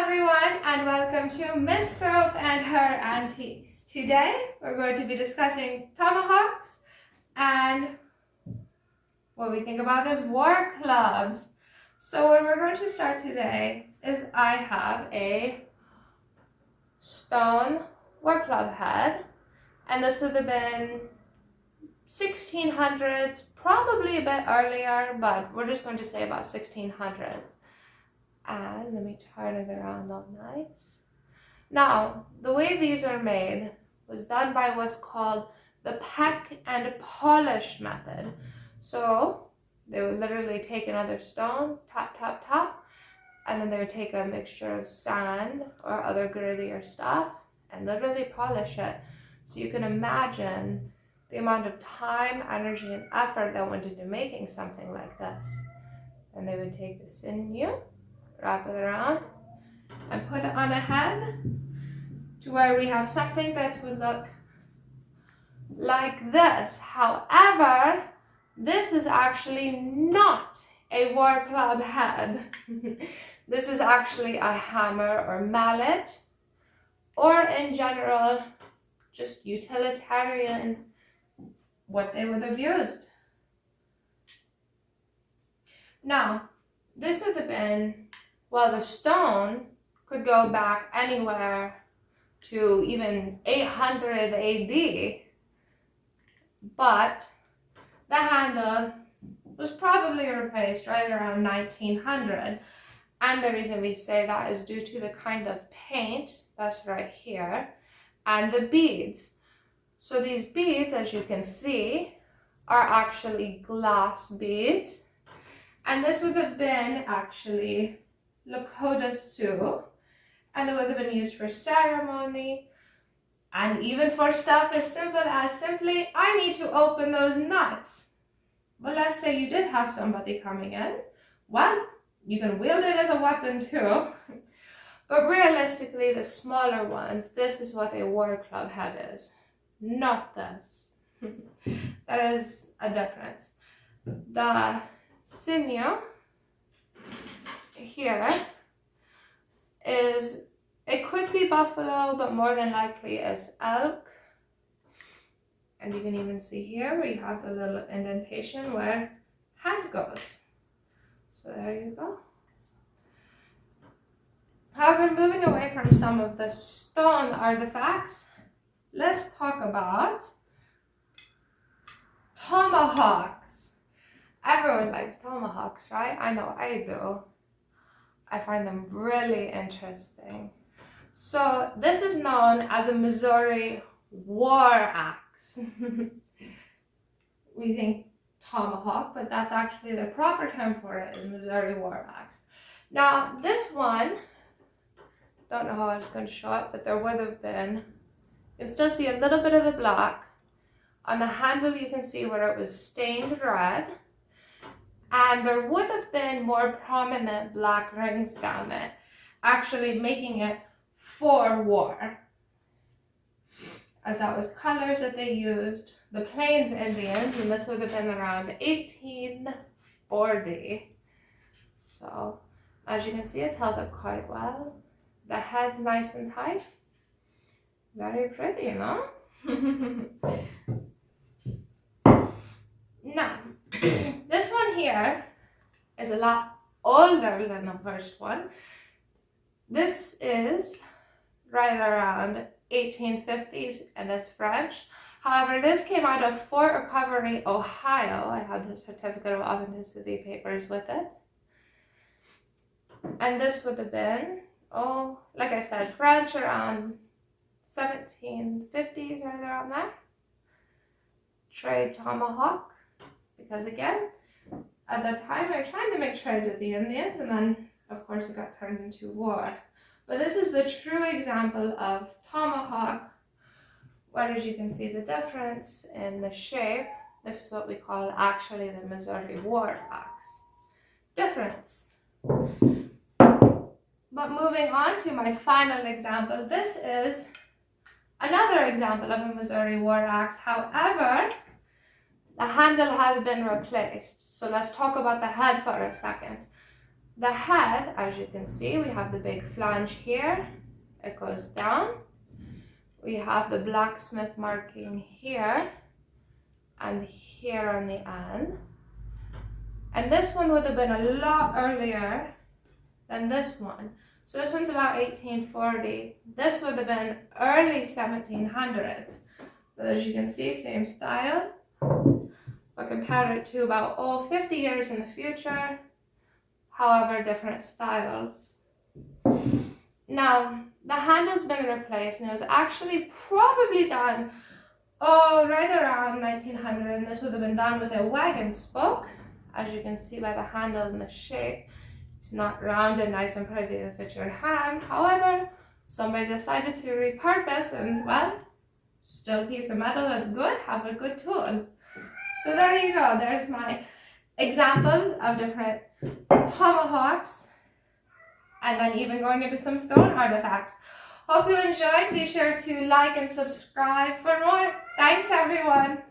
everyone, and welcome to Miss Thorpe and her antiques. Today we're going to be discussing tomahawks and what we think about these war clubs. So what we're going to start today is I have a stone war club head, and this would have been 1600s, probably a bit earlier, but we're just going to say about 1600s. And let me turn it around all nice. Now, the way these are made was done by what's called the peck and polish method. So they would literally take another stone, tap, tap, tap, and then they would take a mixture of sand or other grittier stuff and literally polish it. So you can imagine the amount of time, energy, and effort that went into making something like this. And they would take the sinew, wrap it around, and put it on a head to where we have something that would look like this. However, this is actually not a war club head. This is actually a hammer or mallet, or in general, just utilitarian, what they would have used. Now, this would have been, well, the stone could go back anywhere to even 800 AD, but the handle was probably replaced right around 1900. And the reason we say that is due to the kind of paint that's right here and the beads. So these beads, as you can see, are actually glass beads. And this would have been actually Lakota Sioux, and it would have been used for ceremony and even for stuff as simple as simply, I need to open those nuts. But let's say you did have somebody coming in. Well, you can wield it as a weapon too. But realistically, the smaller ones, this is what a war club head is, not this. There is a difference. The sinew here is, it could be buffalo, but more than likely is elk. And you can even see here where you have the little indentation where hand goes. So there you go. However, moving away from some of the stone artifacts, let's talk about tomahawks. Everyone likes tomahawks, right? I know I do. I find them really interesting. So this is known as a Missouri war axe. We think tomahawk, but that's actually the proper term for it, is Missouri war axe. Now this one, don't know how I was going to show it, but there would have been, you can still see a little bit of the black. On the handle you can see where it was stained red. And there would have been more prominent black rings down it, actually making it for war, as that was colors that they used. The Plains Indians, and this would have been around 1840. So, as you can see, it's held up quite well. The head's nice and tight. Very pretty, no? Now, this one here is a lot older than the first one. This is right around 1850s and it's French. However, this came out of Fort Recovery, Ohio. I have the certificate of authenticity papers with it. And this would have been, oh, like I said, French around 1750s, right around there. Trade tomahawk. Because again, at that time, they were trying to make trade with the Indians, and then, of course, it got turned into war. But this is the true example of tomahawk, where, as you can see the difference in the shape, this is what we call actually the Missouri war axe. Difference. But moving on to my final example, this is another example of a Missouri war axe. However, the handle has been replaced. So let's talk about the head for a second. The head, as you can see, we have the big flange here. It goes down. We have the blacksmith marking here and here on the end. And this one would have been a lot earlier than this one. So this one's about 1840. This would have been early 1700s. But as you can see, same style. But compare it to about 50 years in the future. However, different styles. Now, the handle's been replaced and it was actually probably done right around 1900, and this would have been done with a wagon spoke. As you can see by the handle and the shape, it's not rounded, nice and pretty to fit your hand. However, somebody decided to repurpose, and well, still a piece of metal is good, have a good tool. So there you go, there's my examples of different tomahawks, and then even going into some stone artifacts. Hope you enjoyed. Be sure to like and subscribe for more. Thanks everyone.